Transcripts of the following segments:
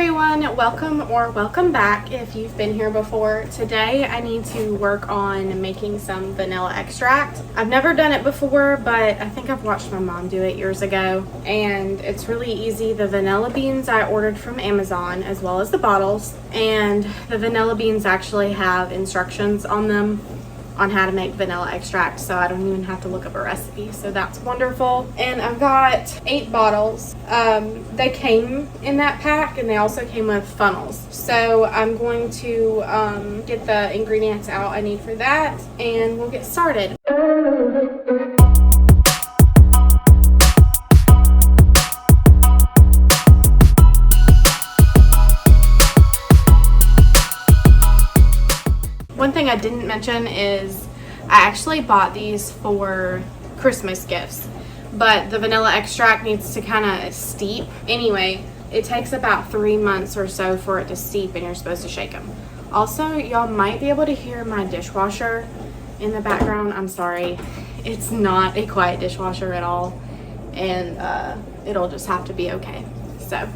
everyone, welcome back if you've been here before. Today I need to work on making some vanilla extract. I've never done it before, but I think I've watched my mom do it years ago, and it's really easy. The vanilla beans I ordered from Amazon, as well as the bottles, and the vanilla beans actually have instructions on them on how to make vanilla extract, so I don't even have to look up a recipe, so that's wonderful. And I've got 8 bottles. They came in that pack, and they also came with funnels, so I'm going to get the ingredients out I need for that, and we'll get started. One thing I didn't mention is I actually bought these for Christmas gifts, but the vanilla extract needs to kind of steep. Anyway, it takes about 3 months or so for it to steep, and you're supposed to shake them. Also, y'all might be able to hear my dishwasher in the background. I'm sorry. It's not a quiet dishwasher at all, and it'll just have to be okay. So,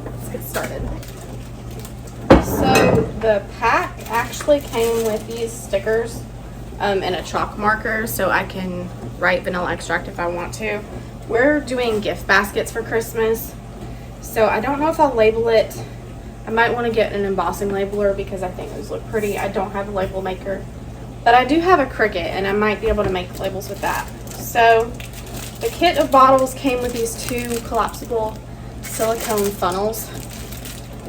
let's get started. So the pack actually came with these stickers and a chalk marker, so I can write vanilla extract if I want to. We're doing gift baskets for Christmas, so I don't know if I'll label it. I might want to get an embossing labeler because I think those look pretty. I don't have a label maker, but I do have a Cricut, and I might be able to make labels with that. So the kit of bottles came with these 2 collapsible silicone funnels.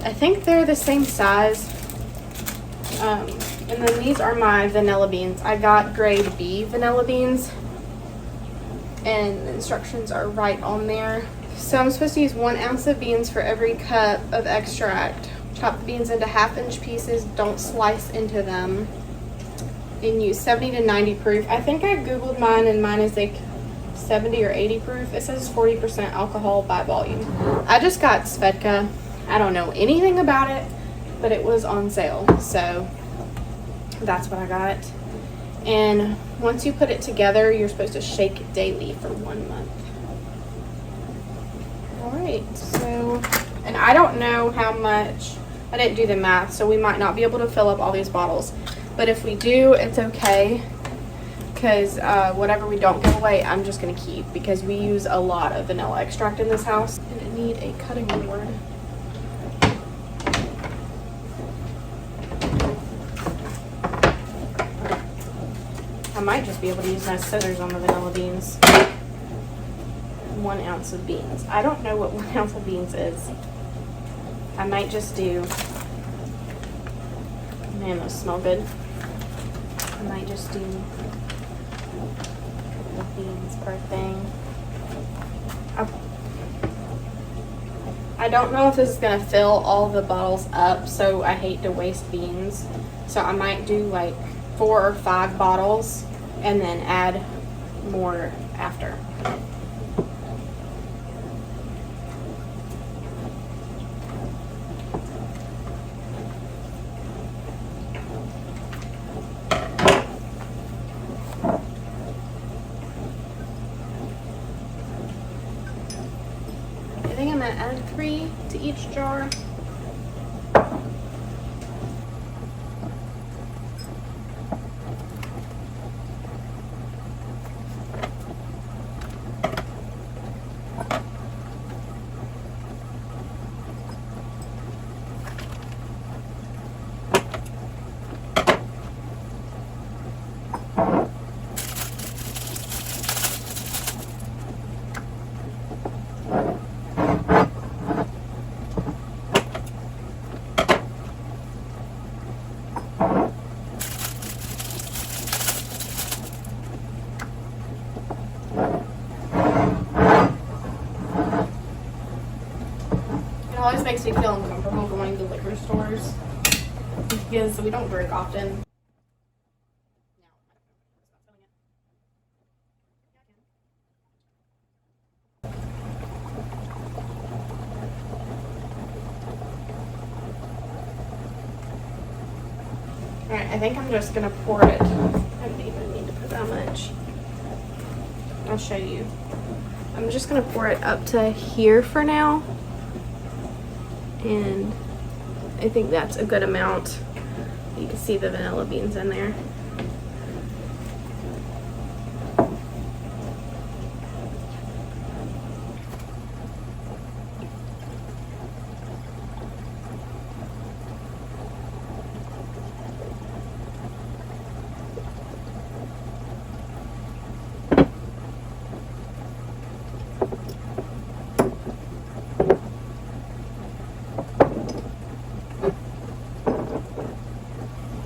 I think they're the same size. And then these are my vanilla beans. I got grade B vanilla beans, and the instructions are right on there. So I'm supposed to use 1 ounce of beans for every cup of extract. Chop the beans into 1/2-inch pieces. Don't slice into them. And use 70 to 90 proof. I think I googled mine, and mine is like 70 or 80 proof. It says 40% alcohol by volume. I just got Svedka. I don't know anything about it, but it was on sale, so that's what I got. And once you put it together, you're supposed to shake it daily for 1 month. Alright, so, and I don't know how much, I didn't do the math, so we might not be able to fill up all these bottles, but if we do, it's okay, because whatever we don't give away, I'm just going to keep, because we use a lot of vanilla extract in this house, and I need a cutting board. I might just be able to use my scissors on the vanilla beans. 1 ounce of beans. I don't know what 1 ounce of beans is. I might just do, man, those smell good. I might just do the beans per thing. I don't know if this is going to fill all the bottles up, so I hate to waste beans. So I might do like 4 or 5 bottles and then add more after. I think I'm gonna add 3 to each jar. It always makes me feel uncomfortable going to liquor stores because we don't drink often. Alright, I think I'm just going to pour it. I don't even need to put that much. I'll show you. I'm just going to pour it up to here for now. And I think that's a good amount. You can see the vanilla beans in there.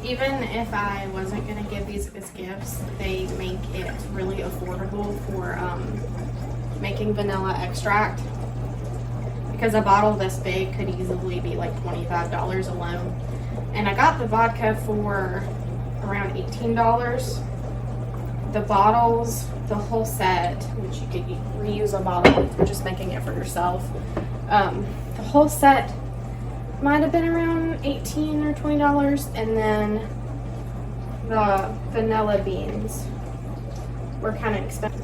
Even if I wasn't going to give these as gifts, they make it really affordable for making vanilla extract, because a bottle this big could easily be like $25 alone. And I got the vodka for around $18. The bottles, the whole set, which you could reuse a bottle if you're just making it for yourself, the whole set might have been around $18 or $20, and then the vanilla beans were kind of expensive.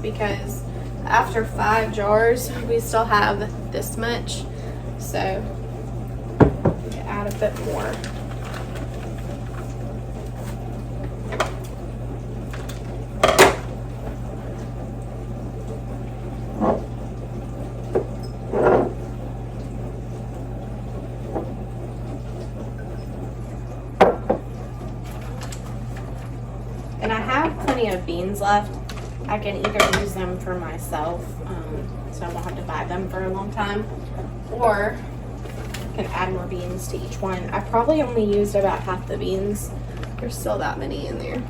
Because after 5 jars we still have this much, so we can add a bit more. And I have plenty of beans left. I can either use them for myself, so I won't have to buy them for a long time, or I can add more beans to each one. I probably only used about half the beans. There's still that many in there.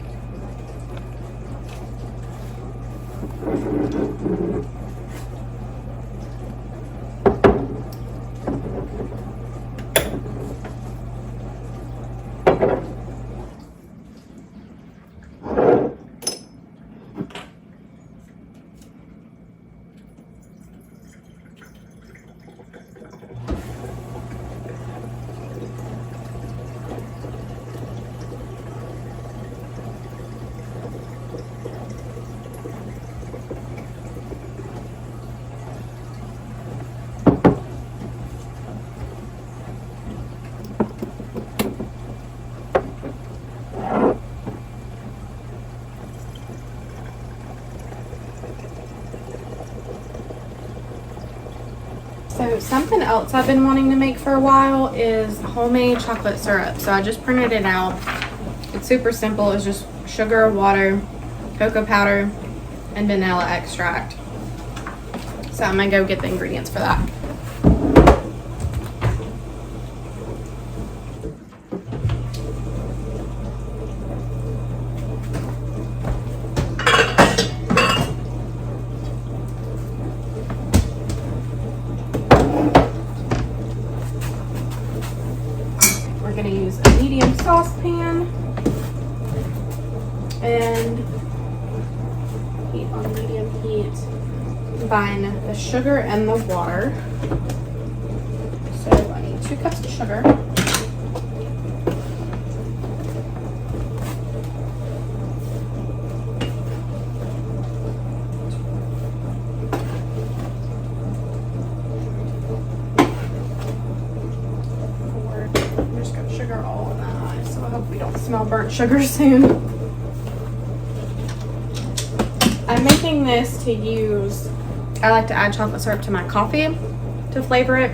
So something else I've been wanting to make for a while is homemade chocolate syrup. So I just printed it out. It's super simple. It's just sugar, water, cocoa powder, and vanilla extract. So I'm gonna go get the ingredients for that. We're going to use a medium saucepan and heat on medium heat. Combine the sugar and the water. So I need 2 cups of sugar. All in that eye, so I hope we don't smell burnt sugar soon. I'm making this to use, I like to add chocolate syrup to my coffee to flavor it,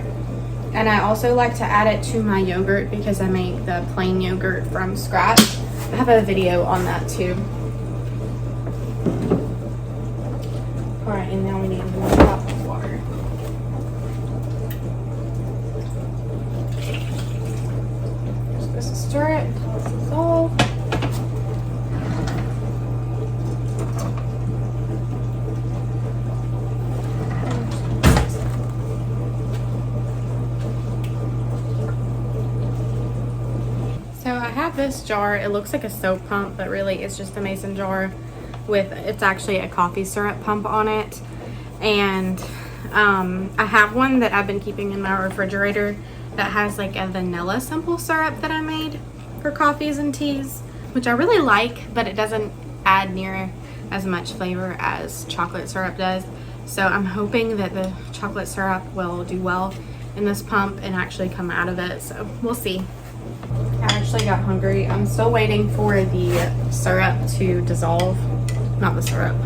and I also like to add it to my yogurt because I make the plain yogurt from scratch. I have a video on that too. Alright, and now we need 1 cup of water. Just stir it until it's dissolved. this jar. It looks like a soap pump, but really it's just a mason jar with, it's actually a coffee syrup pump on it. And I have one that I've been keeping in my refrigerator that has like a vanilla simple syrup that I made for coffees and teas, which I really like, but it doesn't add near as much flavor as chocolate syrup does. So I'm hoping that the chocolate syrup will do well in this pump and actually come out of it. So we'll see. I actually got hungry. I'm still waiting for the syrup to dissolve. Not the syrup.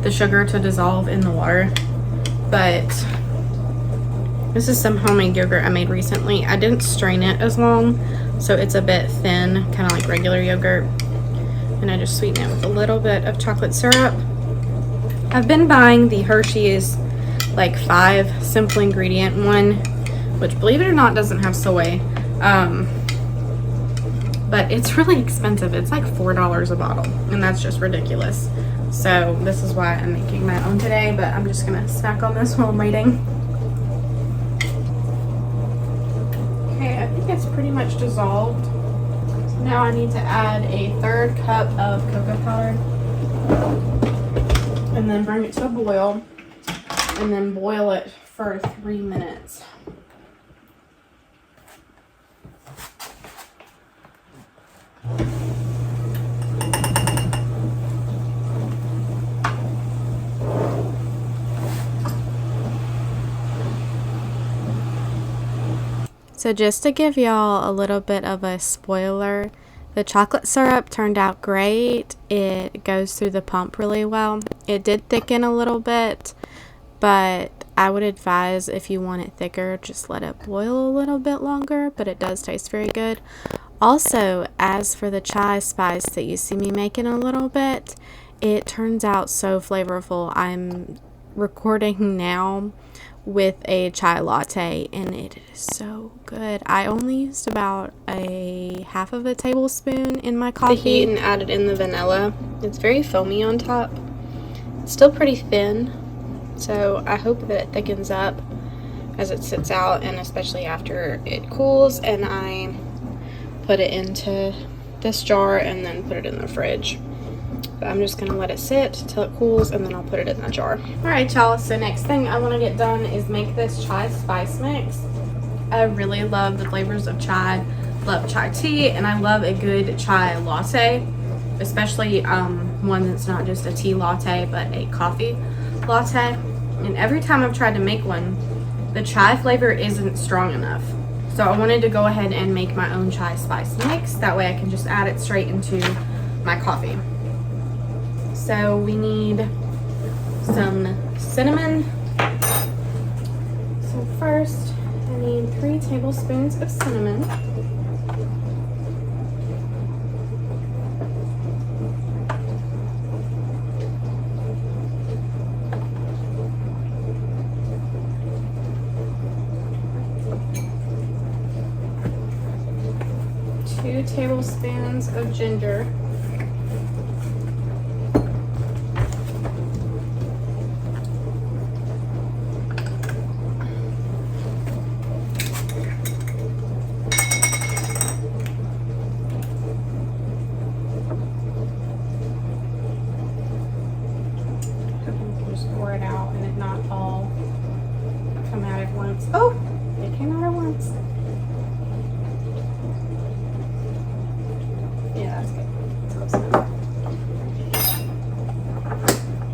The sugar to dissolve in the water. But this is some homemade yogurt I made recently. I didn't strain it as long, so it's a bit thin, kind of like regular yogurt. And I just sweeten it with a little bit of chocolate syrup. I've been buying the Hershey's like 5 simple ingredient one, which, believe it or not, doesn't have soy. But it's really expensive. It's like $4 a bottle, and that's just ridiculous. So this is why I'm making my own today, but I'm just gonna snack on this while I'm waiting. Okay, I think it's pretty much dissolved. So now I need to add a 1/3 cup of cocoa powder and then bring it to a boil and then boil it for 3 minutes. So just to give y'all a little bit of a spoiler, the chocolate syrup turned out great. It goes through the pump really well. It did thicken a little bit, but I would advise, if you want it thicker, just let it boil a little bit longer, but it does taste very good. Also, as for the chai spice that you see me making a little bit, it turns out so flavorful. I'm recording now with a chai latte, and it is so good. I only used about a half of a tablespoon in my coffee. The heat and added in the vanilla. It's very foamy on top. It's still pretty thin, so I hope that it thickens up as it sits out, and especially after it cools, and I put it into this jar and then put it in the fridge. But I'm just gonna let it sit till it cools, and then I'll put it in that jar. All right, y'all, so next thing I want to get done is make this chai spice mix. I really love the flavors of chai, love chai tea, and I love a good chai latte, especially one that's not just a tea latte but a coffee latte. And every time I've tried to make one, the chai flavor isn't strong enough. So I wanted to go ahead and make my own chai spice mix. That way I can just add it straight into my coffee. So we need some cinnamon. So first, I need 3 tablespoons of cinnamon. Two tablespoons of ginger.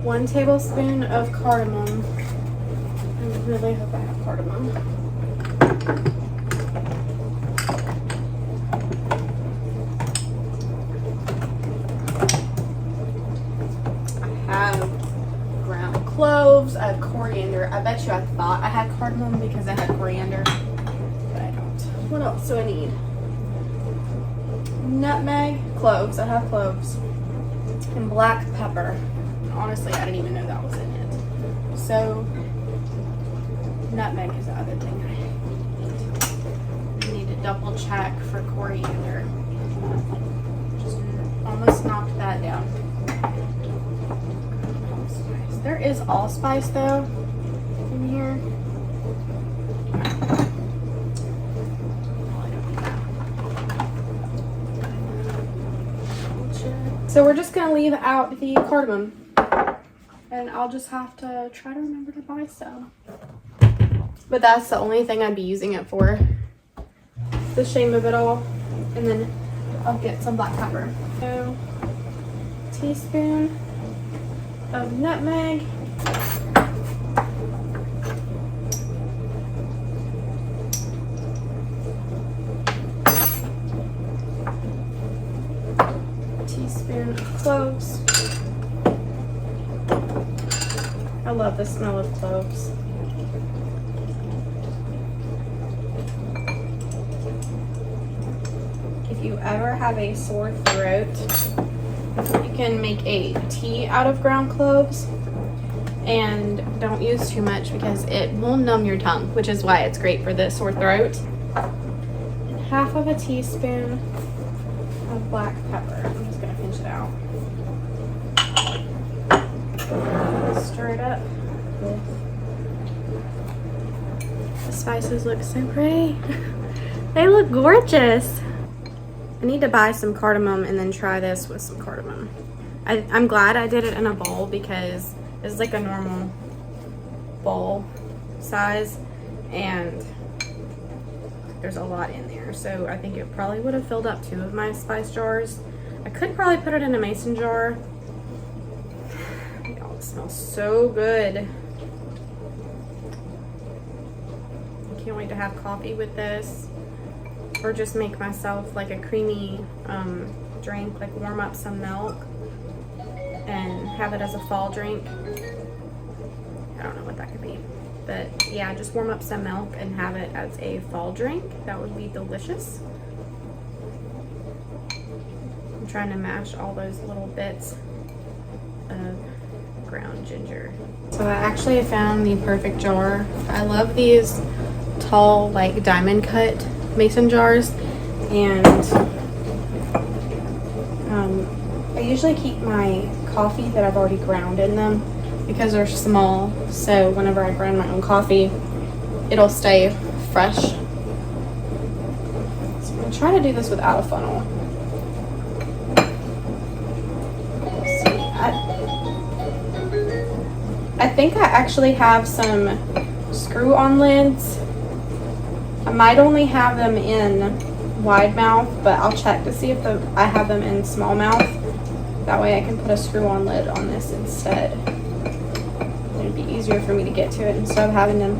1 tablespoon of cardamom. I really hope I have cardamom. I have ground cloves. I have coriander. I bet you I thought I had cardamom because I had coriander, but I don't. What else do I need? Nutmeg, cloves. I have cloves. And black pepper. Honestly, I didn't even know that was in it. So, nutmeg is the other thing I need to double check for coriander. Just almost knocked that down. There is allspice though in here. So we're just gonna leave out the cardamom, and I'll just have to try to remember to buy some. But that's the only thing I'd be using it for. The shame of it all. And then I'll get some black pepper. So, teaspoon of nutmeg. Teaspoon of cloves. I love the smell of cloves. If you ever have a sore throat, you can make a tea out of ground cloves, and don't use too much because it will numb your tongue, which is why it's great for the sore throat. And half of a teaspoon of black pepper. I'm just gonna pinch it out. Stir it up. The spices look so pretty. They look gorgeous. I need to buy some cardamom and then try this with some cardamom. I'm glad I did it in a bowl because it's like a normal bowl size and there's a lot in there. So I think it probably would have filled up 2 of my spice jars. I could probably put it in a mason jar. Oh, it smells so good. I can't wait to have coffee with this. Or just make myself like a creamy drink, like warm up some milk and have it as a fall drink. I don't know what that could be, but yeah, just warm up some milk and have it as a fall drink. That would be delicious. I'm trying to mash all those little bits of ground ginger. So I actually found the perfect jar. I love these tall, like diamond cut mason jars, and I usually keep my coffee that I've already ground in them because they're small, so whenever I grind my own coffee it'll stay fresh. So I'm going to try to do this without a funnel. Let's see. I think I actually have some screw-on lids. I might only have them in wide mouth, but I'll check to see if I have them in small mouth. That way I can put a screw-on lid on this instead. It'd be easier for me to get to it instead of having to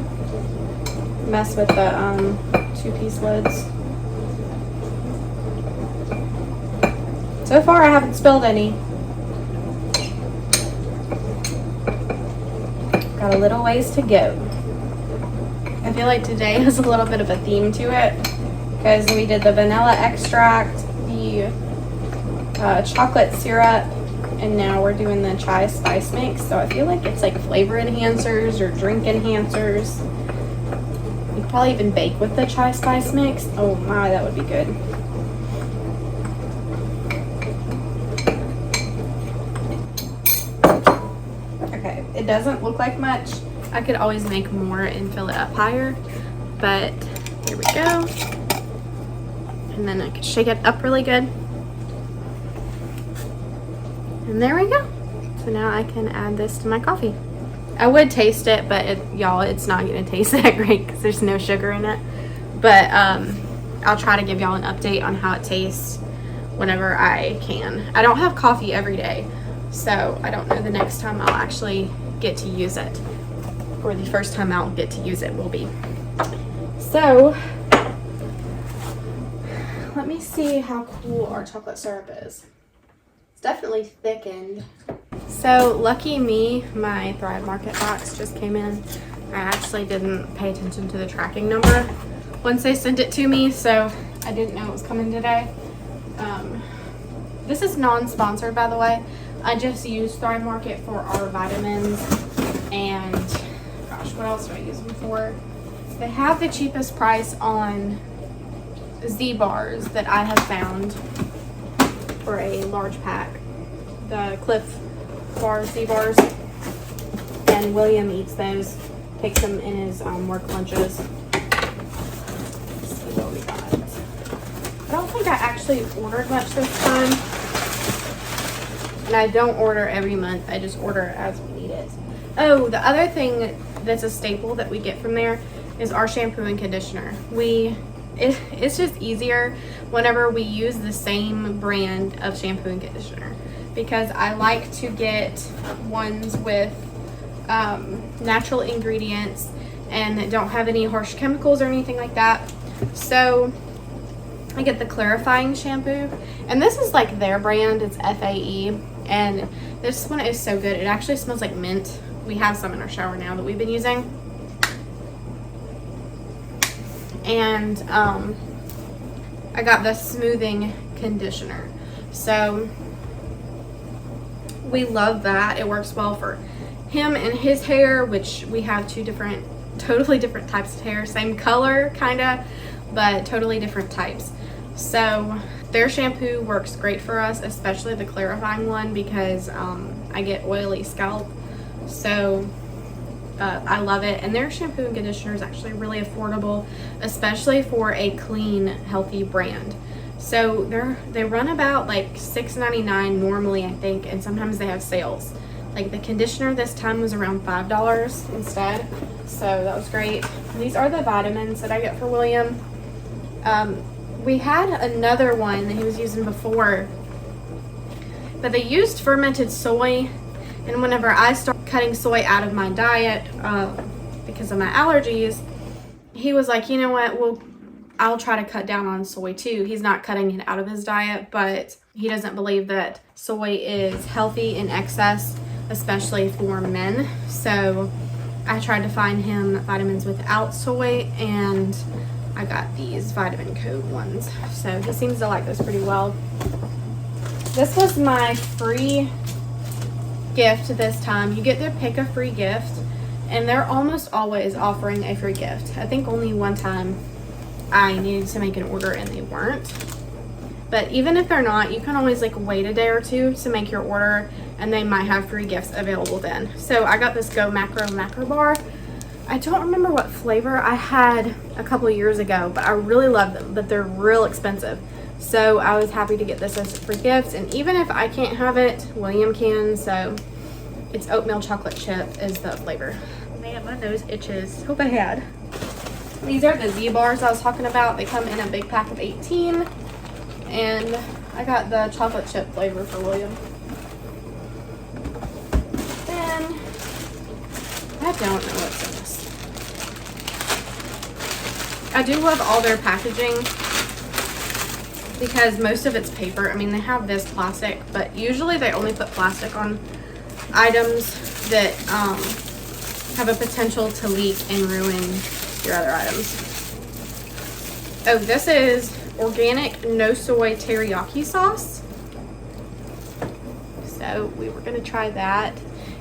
mess with the 2-piece lids. So far I haven't spilled any. Got a little ways to go. I feel like today has a little bit of a theme to it because we did the vanilla extract, the chocolate syrup, and now we're doing the chai spice mix. So I feel like it's like flavor enhancers or drink enhancers. You could probably even bake with the chai spice mix. Oh my, that would be good. Okay, it doesn't look like much. I could always make more and fill it up higher, but here we go. And then I could shake it up really good. And there we go. So now I can add this to my coffee. I would taste it, but y'all, it's not gonna taste that great because there's no sugar in it. But I'll try to give y'all an update on how it tastes whenever I can. I don't have coffee every day, so I don't know the next time I'll actually get to use it. Or the first time I'll get to use it will be. So, let me see how cool our chocolate syrup is. It's definitely thickened. So, lucky me, my Thrive Market box just came in. I actually didn't pay attention to the tracking number once they sent it to me, so I didn't know it was coming today. This is non-sponsored, by the way. I just use Thrive Market for our vitamins and what else do I use them for? They have the cheapest price on Z bars that I have found for a large pack. The Cliff Bar Z bars. And William eats those. Takes them in his work lunches. Let's see what we got. I don't think I actually ordered much this time. And I don't order every month. I just order as we need it. Oh, the other thing that's a staple that we get from there is our shampoo and conditioner. It's just easier whenever we use the same brand of shampoo and conditioner, because I like to get ones with natural ingredients and that don't have any harsh chemicals or anything like that. So I get the clarifying shampoo, and this is like their brand. It's FAE, and this one is so good. It actually smells like mint. We have some in our shower now that we've been using. And I got the smoothing conditioner, so we love that. It works well for him and his hair, which we have two totally different types of hair, same color kinda, but totally different types. So their shampoo works great for us, especially the clarifying one, because I get oily scalp. So I love it, and their shampoo and conditioner is actually really affordable, especially for a clean, healthy brand. So they run about like $6.99 normally, I think, and sometimes they have sales. Like the conditioner this time was around $5 instead, so that was great. These are the vitamins that I get for William. We had another one that he was using before, but they used fermented soy, and whenever I started cutting soy out of my diet because of my allergies, he was like, you know what, I'll try to cut down on soy too. He's not cutting it out of his diet, but he doesn't believe that soy is healthy in excess, especially for men. So I tried to find him vitamins without soy, and I got these vitamin code ones. So he seems to like those pretty well. This was my free gift this time. You get to pick a free gift, and they're almost always offering a free gift. I think only one time I needed to make an order and they weren't. But even if they're not, you can always like wait a day or two to make your order, and they might have free gifts available then. So I got this Go Macro bar. I don't remember what flavor I had a couple years ago, but I really love them, but they're real expensive. So I was happy to get this as a free gift, and even if I can't have it, William can. So it's oatmeal chocolate chip is the flavor. Man, my nose itches so bad. These are the Z bars I was talking about. They come in a big pack of 18, and I got the chocolate chip flavor for William. Then I don't know what's in this. I do love all their packaging because most of it's paper. I mean, they have this plastic, but usually they only put plastic on items that have a potential to leak and ruin your other items. Oh, this is organic no soy teriyaki sauce. So we were gonna try that.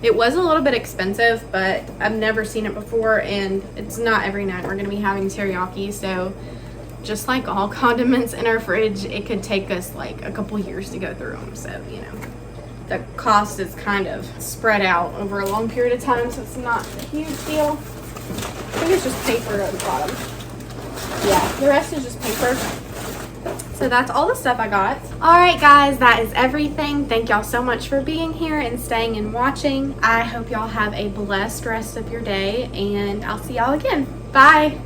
It was a little bit expensive, but I've never seen it before, and it's not every night we're gonna be having teriyaki. So just like all condiments in our fridge, it could take us like a couple years to go through them. So, you know, the cost is kind of spread out over a long period of time, so it's not a huge deal. I think it's just paper at the bottom. Yeah, the rest is just paper. So that's all the stuff I got. All right, guys, that is everything. Thank y'all so much for being here and staying and watching. I hope y'all have a blessed rest of your day, and I'll see y'all again. Bye.